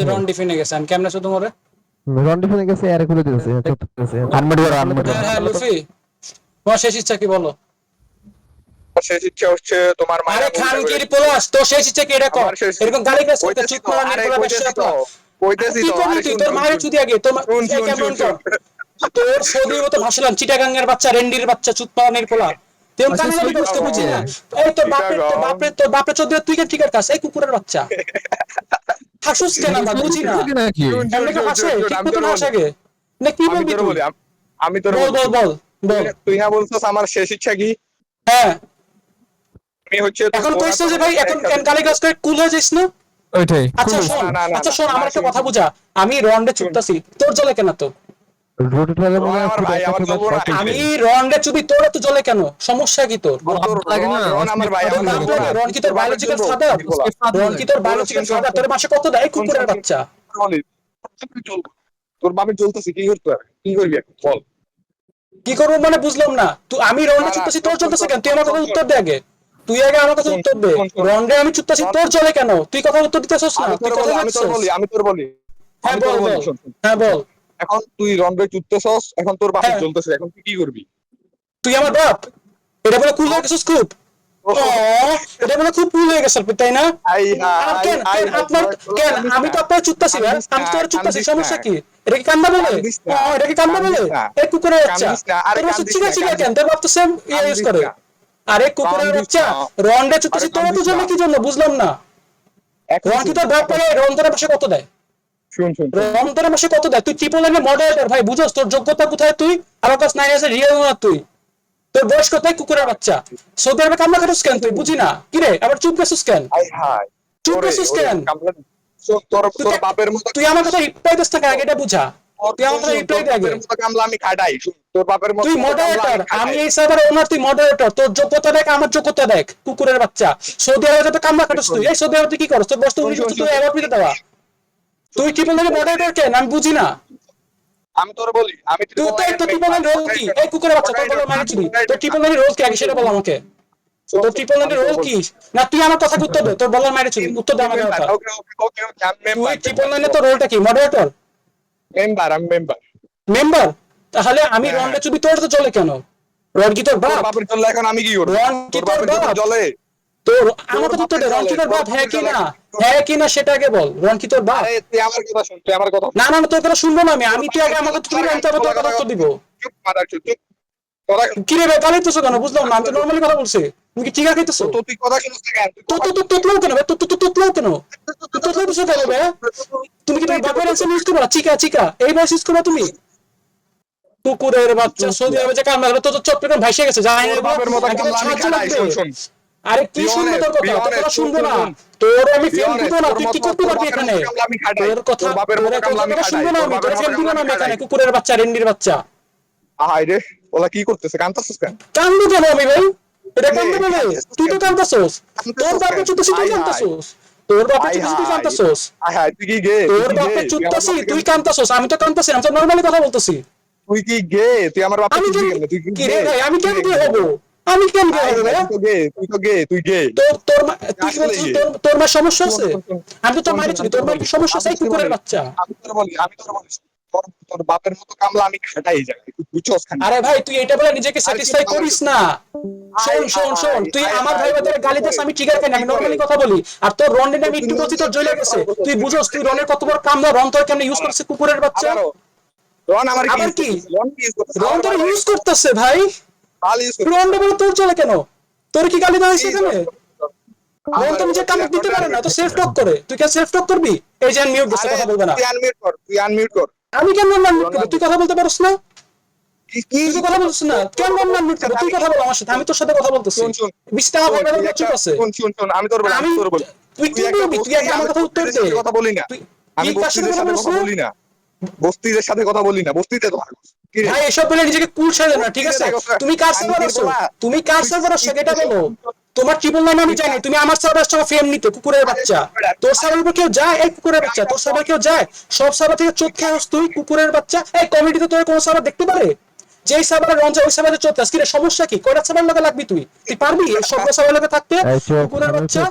রন ডিফিনে গেছে আমি কেমনে শুধু মরে রন ডিফেন্স গেছে এর খুলে দিতেছে আনমেড করা আনমেড হ্যাঁ হ্যাঁ লুফি তোমার শেষ ইচ্ছা কি বলো? শেষ ইচ্ছা হচ্ছে তোমার আরে মায়া খানকির পোলাস তো শেষ ইচ্ছা কি এটা কর? এরকম গালি গাছ করতে চুপ করা নেই পোলা বেশি আপলা কইতেছি কি তো করলি তুই তোর মায়ের চুদি আগে তোর কেমন কর তোর সৌদির মতো ভাষলাম চিটাগাঙ্গের বাচ্চা রেন্ডির বাচ্চা চুপ করা নেই পোলা তেম কানে গালি করতে বুঝি না এই তোর বাপের চোদ্দ তুই কেন ঠিকার কাছে এই কুকুরের বাচ্চা হাসুস কেন আমরা বুঝি না এমনি তো হাসে ঠিক মতো না হাসাগে না কি বলবি তুই আমি তোর বল বল বল বল তুই না বলছস আমার শেষ ইচ্ছা কি? হ্যাঁ আমি হচ্ছে এখন কইছ যে ভাই এখন কেন গালি গাছ করে কুল হয়ে যাইস না ওইটাই আচ্ছা শোন আচ্ছা শোন আমার একটা কথা বুঝা আমি রন্ডে চুপতাছি তোর জলে কেন তো রোটেটরে মনে আমার ভাই আমার বলবো না আমি রন্ডে চুপি তোর তো জলে কেন সমস্যা কি তোর লাগে না আমার ভাই আমার বলবো না রন কি তোর বায়োলজিক্যাল ফাদার রন কি তোর বায়োলজিক্যাল ফাদার তোর মাসে কত দেয় কুকুরের বাচ্চা তোর বাপের চলতেছে কি করতে কি করবি এখন বল কি করবো মানে বুঝলাম না তুই আমি রন্ডে চুপতাছি তোর চলতেছে কেন তুই আমার কথা উত্তর দে আগে তুই আগে আমার কথা উত্তর দে রন্ডে আমি চুপতাছি তোর চলে কেন তুই কথা উত্তর দিতেছস না তুই কথা আমি তোর বলি হ্যাঁ বল বল হ্যাঁ বল এখন তুই রন্ডে চুটতেছস এখন তোর বাপের চলতেছে এখন তুই কি করবি? তুই আমার বাপ এটা বলে কুল হয়ে গেছিস খুব এটা বলে খুব কুল হয়ে গেছিস তাই না কেন আপনার কেন আমি তো আপনার চুত্তাছি ভাই আমি তো চুত্তাছি সমস্যা কি এটা কি কান্না বলে এটা কি কান্না বলে এই কুকুরের বাচ্চা তোর বাচ্চা চিকা চিকা কেন তোর বাপ তো সেম ইউজ করে আরে কুকুরের বাচ্চা রন্ডে চুত্তাছি তোর তো জন্য কি জন্য বুঝলাম না রন কি তোর বাপ পারে রন্ডের পাশে কত দেয় শুন রন্ডের পাশে কত দেয় তুই ট্রিপল লাইনে মডারেটর ভাই বুঝছস তোর যোগ্যতা কোথায় তুই আমার কাছে 9 আছে রিয়েল না তুই তোর বয়স কত কুকুরের বাচ্চা সৌদি আরবে কামলা খাটুস কেন তুই বুঝি না কি রে আবার চুপ গেছিস কেন চুপ গেছিস কেন তোর বাপের মতো তুই আমার কথা রিপ্লাই দিস না আগে এটা বুঝা তুই আমার কথা রিপ্লাই দে আগে কামলা আমি খাটাই তোর বাপের মতো তুই মডারেটর আমি এই সার্ভারের ওনার তুই মডারেটর তোর যোগ্যতা দেখ আমার যোগ্যতা দেখ কুকুরের বাচ্চা সৌদি আরবে তো কামলা খাটুস তুই এই সৌদি আরবে তুই কি করছ তোর বয়স তো 19 বছর তুই অ্যাওয়ার্ড পেতে দেওয়া তুই ট্রিপল লাইনে মডারেটর কেন আমি বুঝি না আমি তোর বলি আমি তুই তো ট্রিপল লাইন রোল কি এই কুকুরের বাচ্চা তোর বলে মানে চিনি তোর ট্রিপল লাইন রোল কি আগে সেটা বল আমাকে তোর ট্রিপল লাইনের রোল কি না তুই আমার কথা উত্তর দে তোর বলার মাইরে চিনি উত্তর দে আমাকে কথা তুই ট্রিপল লাইনে তোর রোলটা কি মডারেটর মেম্বার আমি মেম্বার তাহলে আমি রনটা চুবি তোর তো চলে কেন রন কি তোর বাপ বাপের চলে এখন আমি কি করব রন কি তোর বাপ চলে তোর আমার কথা উত্তর দে রন কি তোর বাপ হ্যাঁ কি না সেটা আগে বল রন কি তোর বাপ আরে তুই আমার কথা শুন তুই আমার কথা না না তোর কথা শুনবো না আমি তুই আগে আমাকে তুই আমি তোর কথা উত্তর দিব চুপ মাদার চুপ তোরা কি রে ভাই গালি তোছ কেন বুঝলাম না আমি তো নরমালি কথা বলছি তুমি কি চিকা খাইতেছ তো তুই কথা শুনছ কেন তোতলাও কেন ভাই তোতলাও কেন তোতলাও কিছু কেন ভাই তুমি কি তোর বাপের আছে ইউজ করবা চিকা এই বয়স ইউজ করবা তুমি কুকুরের বাচ্চা সৌদি আরবে যে কামলা করে তো চট্টগ্রাম ভাইসে গেছে জানি না বাপের মতো কামলা আমি খাটাই শুন আরে কি শুনবো তোর কথা শুনবো না তোর আমি ফেম দিব না তুই কি করতে পারবি এখানে তোর কথা বাপের মতো কামলা আমি খাটাই শুনবো না আমি তোর ফেম দিব না আমি এখানে কুকুরের বাচ্চা রেন্ডির বাচ্চা আহাই রে ওলা কি করতেছে কাঁদতাছিস কেন কান্দু কেন আমি ভাই এটা কান্দু বলে তুই তো কান্দতাছস তোর বাপে চুতছি তুই কান্দতাছস তোর বাপে চুতছি তুই কান্দতাছস আহাই তুই কি গে তোর বাপে চুতছি তুই কান্দতাছস আমি তো কান্দতাছি আমি তো নরমালি কথা বলতেছি তুই কি গে তুই আমার বাপে আমি কি তুই কি রে ভাই আমি কেন গে হব আমি কেন গে হব ভাই তুই গে তোর তোর মা সমস্যা আছে আমি তো তোর মাইরে চলি তোর মা কি সমস্যা আছে কুকুরের বাচ্চা আমি তোর বলি তোর বাপের মতো কামলা আমি খাটাই যাই বুঝছস খালি আরে ভাই তুই এটা বলে নিজেকে স্যাটিসফাই করিস না শোন তুই আমার ভাই বাদের গালি দিস আমি ট্রিগার কেন আমি নরমালি কথা বলি আর তোর রন্ডেন আমি একটু বলছি তোর জ্বলে গেছে তুই বুঝছস তুই রনের কত বড় কামলা রন তোর কেমনে ইউজ করছে কুকুরের বাচ্চা রন আমার কি রন তোর ইউজ করতেছে ভাই রন বলে তোর চলে কেন তোর কি গালি দেওয়া এখানে রন তো নিজে কামক দিতে পারে না তো সেলফ টক করে তুই কেন সেলফ টক করবি এই যে মিউট দিছে কথা বলবে না তুই আনমিউট কর আমি কেন আনমিউট করব তুই কথা বলতে পারছ না তুই কথা বলছিস না কেন আনমিউট করব তুই কথা বল আমার সাথে আমি তোর সাথে কথা বলতেছি বিস্তার হবে না চুপ আছে শুন আমি তোর বলি তুই কি বলবি তুই আগে আমার কথা উত্তর দে কথা বলি না আমি বস্তিদের সাথে কথা বলি না বস্তিদের সাথে কথা বলি না বস্তিতে তো ভাই এসব বলে নিজেকে কুল সাজে না ঠিক আছে তুমি কার সার্ভার আছো সেটা বলো তোমার ট্রিপল নাম আমি জানি তুমি আমার সার্ভার আসছো ফেম নিতে কুকুরের বাচ্চা তোর সার্ভার উপর কেউ যায় এই কুকুরের বাচ্চা তোর সার্ভার কেউ যায় সব সার্ভার থেকে চোখ খেয়ে তুই কুকুরের বাচ্চা এই কমিটিতে তোর কোন সার্ভার দেখতে পারে যেই সার্ভারে রঞ্জা ওই সার্ভারে চোখ কি রে সমস্যা কি কয়টা সার্ভার লাগা লাগবি তুই পারবি সব সার্ভার লাগা থাকতে কুকুরের বাচ্চা